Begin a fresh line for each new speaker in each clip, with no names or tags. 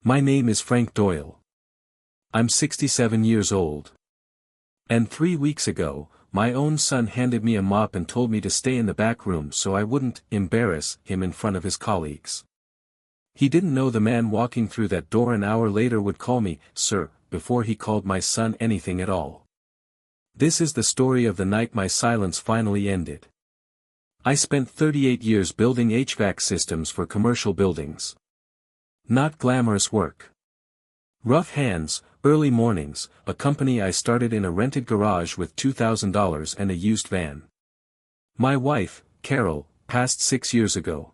My name is Frank Doyle. I'm 67 years old. And 3 weeks ago, my own son handed me a mop and told me to stay in the back room so I wouldn't embarrass him in front of his colleagues. He didn't know the man walking through that door an hour later would call me, "Sir," before he called my son anything at all. This is the story of the night my silence finally ended. I spent 38 years building HVAC systems for commercial buildings. Not glamorous work. Rough hands, early mornings, a company I started in a rented garage with $2,000 and a used van. My wife, Carol, passed 6 years ago.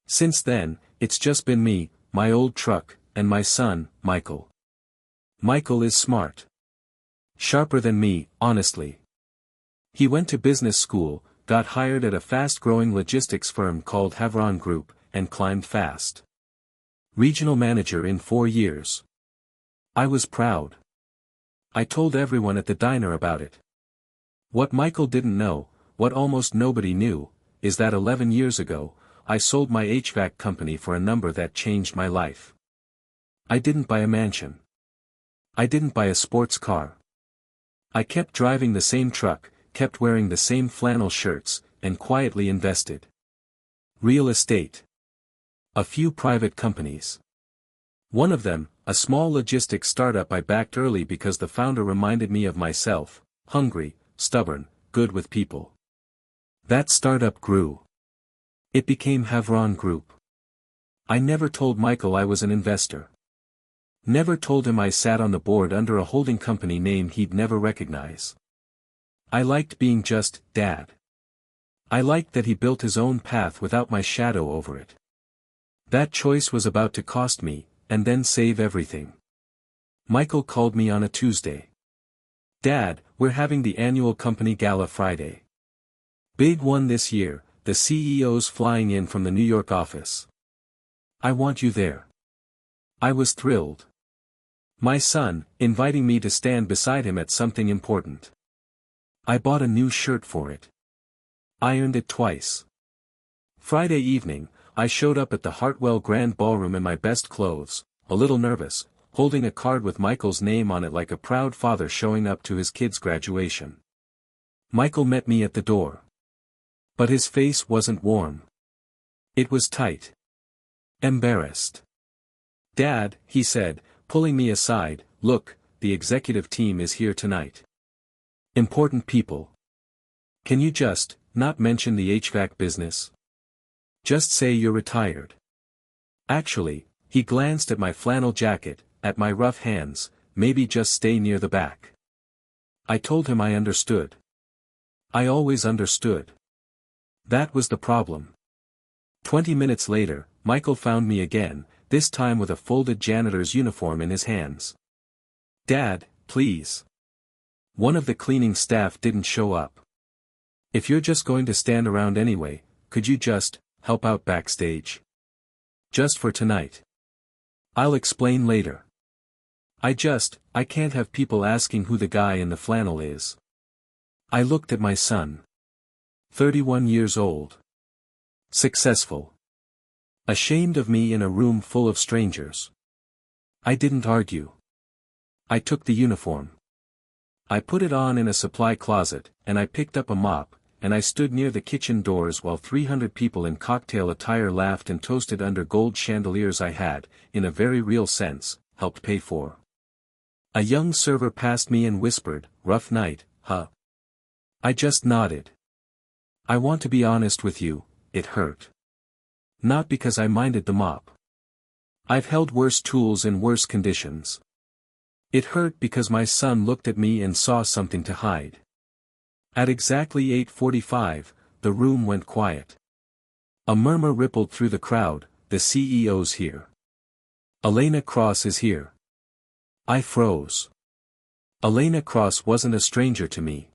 Since then, it's just been me, my old truck, and my son, Michael. Michael is smart. Sharper than me, honestly. He went to business school, got hired at a fast-growing logistics firm called Havron Group, and climbed fast. Regional manager in 4 years. I was proud. I told everyone at the diner about it. What Michael didn't know, what almost nobody knew, is that 11 years ago, I sold my HVAC company for a number that changed my life. I didn't buy a mansion. I didn't buy a sports car. I kept driving the same truck, kept wearing the same flannel shirts, and quietly invested. Real estate. A few private companies. One of them, a small logistics startup I backed early because the founder reminded me of myself, hungry, stubborn, good with people. That startup grew. It became Havron Group. I never told Michael I was an investor. Never told him I sat on the board under a holding company name he'd never recognize. I liked being just, Dad. I liked that he built his own path without my shadow over it. That choice was about to cost me, and then save everything. Michael called me on a Tuesday. "Dad, we're having the annual company gala Friday. Big one this year, the CEO's flying in from the New York office. I want you there." I was thrilled. My son, inviting me to stand beside him at something important. I bought a new shirt for it. Ironed it twice. Friday evening, I showed up at the Hartwell Grand Ballroom in my best clothes, a little nervous, holding a card with Michael's name on it like a proud father showing up to his kid's graduation. Michael met me at the door. But his face wasn't warm. It was tight. Embarrassed. "Dad," he said, pulling me aside, "look, the executive team is here tonight. Important people. Can you just, not mention the HVAC business? Just say you're retired." Actually, he glanced at my flannel jacket, at my rough hands, "maybe just stay near the back." I told him I understood. I always understood. That was the problem. 20 minutes later, Michael found me again, this time with a folded janitor's uniform in his hands. "Dad, please. One of the cleaning staff didn't show up. If you're just going to stand around anyway, could you just help out backstage? Just for tonight. I'll explain later. I can't have people asking who the guy in the flannel is." I looked at my son. 31 years old. Successful. Ashamed of me in a room full of strangers. I didn't argue. I took the uniform. I put it on in a supply closet, and I picked up a mop, and I stood near the kitchen doors while 300 people in cocktail attire laughed and toasted under gold chandeliers I had, in a very real sense, helped pay for. A young server passed me and whispered, "Rough night, huh?" I just nodded. I want to be honest with you, it hurt. Not because I minded the mop. I've held worse tools in worse conditions. It hurt because my son looked at me and saw something to hide. At exactly 8:45, the room went quiet. A murmur rippled through the crowd, "The CEO's here. Elena Cross is here." I froze. Elena Cross wasn't a stranger to me.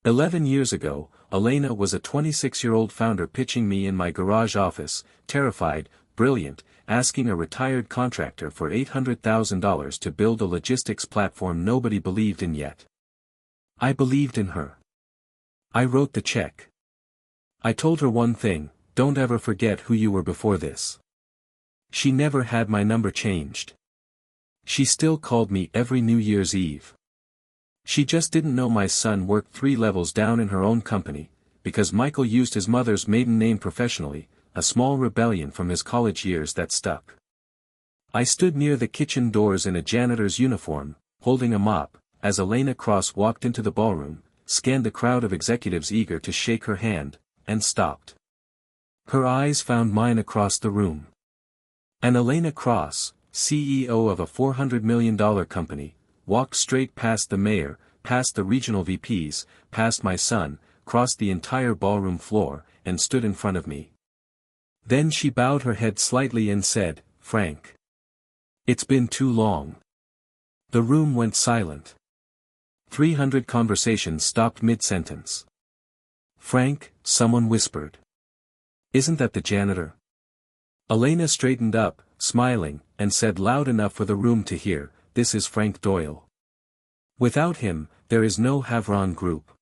11 years ago, Elena was a 26-year-old founder pitching me in my garage office, terrified, brilliant, asking a retired contractor for $800,000 to build a logistics platform nobody believed in yet. I believed in her. I wrote the check. I told her one thing, "Don't ever forget who you were before this." She never had my number changed. She still called me every New Year's Eve. She just didn't know my son worked 3 levels down in her own company, because Michael used his mother's maiden name professionally, a small rebellion from his college years that stuck. I stood near the kitchen doors in a janitor's uniform, holding a mop, as Elena Cross walked into the ballroom, scanned the crowd of executives eager to shake her hand, and stopped. Her eyes found mine across the room. And Elena Cross, CEO of a $400 million company, walked straight past the mayor, past the regional VPs, past my son, crossed the entire ballroom floor, and stood in front of me. Then she bowed her head slightly and said, "Frank. It's been too long." The room went silent. 300 conversations stopped mid-sentence. "Frank," someone whispered. "Isn't that the janitor?" Elena straightened up, smiling, and said loud enough for the room to hear, "This is Frank Doyle. Without him, there is no Havron Group.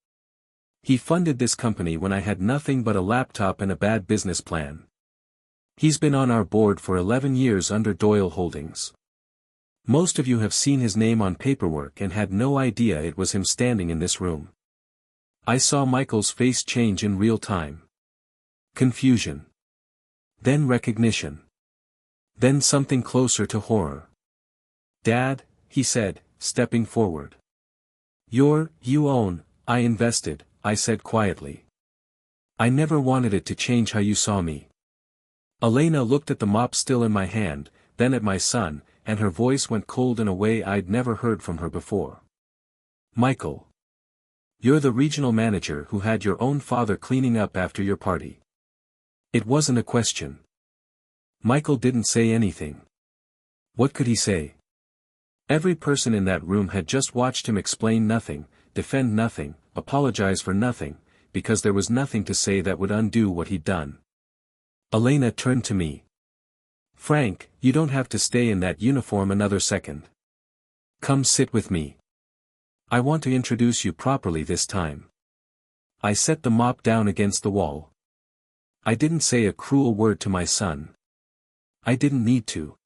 He funded this company when I had nothing but a laptop and a bad business plan. He's been on our board for 11 years under Doyle Holdings. Most of you have seen his name on paperwork and had no idea it was him standing in this room." I saw Michael's face change in real time. Confusion. Then recognition. Then something closer to horror. "Dad," he said, stepping forward. You own, I invested," I said quietly. "I never wanted it to change how you saw me." Elena looked at the mop still in my hand, then at my son, and her voice went cold in a way I'd never heard from her before. "Michael. You're the regional manager who had your own father cleaning up after your party." It wasn't a question. Michael didn't say anything. What could he say? Every person in that room had just watched him explain nothing, defend nothing, apologize for nothing, because there was nothing to say that would undo what he'd done. Elena turned to me. "Frank, you don't have to stay in that uniform another second. Come sit with me. I want to introduce you properly this time." I set the mop down against the wall. I didn't say a cruel word to my son. I didn't need to.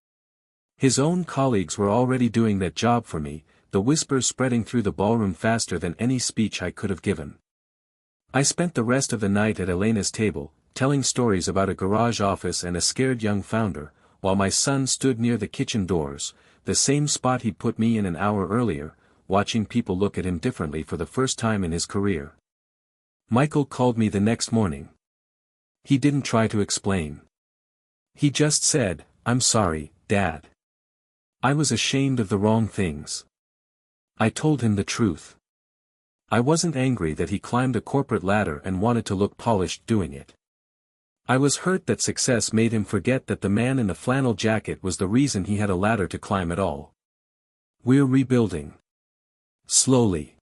His own colleagues were already doing that job for me, the whispers spreading through the ballroom faster than any speech I could have given. I spent the rest of the night at Elena's table, telling stories about a garage office and a scared young founder, while my son stood near the kitchen doors, the same spot he'd put me in an hour earlier, watching people look at him differently for the first time in his career. Michael called me the next morning. He didn't try to explain. He just said, "I'm sorry, Dad. I was ashamed of the wrong things." I told him the truth. I wasn't angry that he climbed a corporate ladder and wanted to look polished doing it. I was hurt that success made him forget that the man in the flannel jacket was the reason he had a ladder to climb at all. "We're rebuilding. Slowly."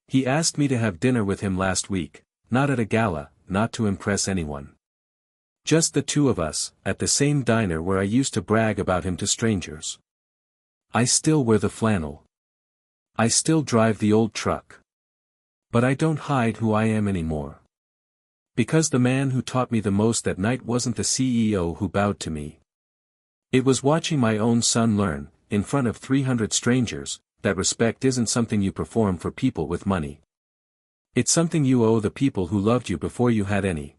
He asked me to have dinner with him last week, not at a gala, not to impress anyone. Just the two of us, at the same diner where I used to brag about him to strangers. I still wear the flannel. I still drive the old truck. But I don't hide who I am anymore. Because the man who taught me the most that night wasn't the CEO who bowed to me. It was watching my own son learn, in front of 300 strangers, that respect isn't something you perform for people with money. It's something you owe the people who loved you before you had any.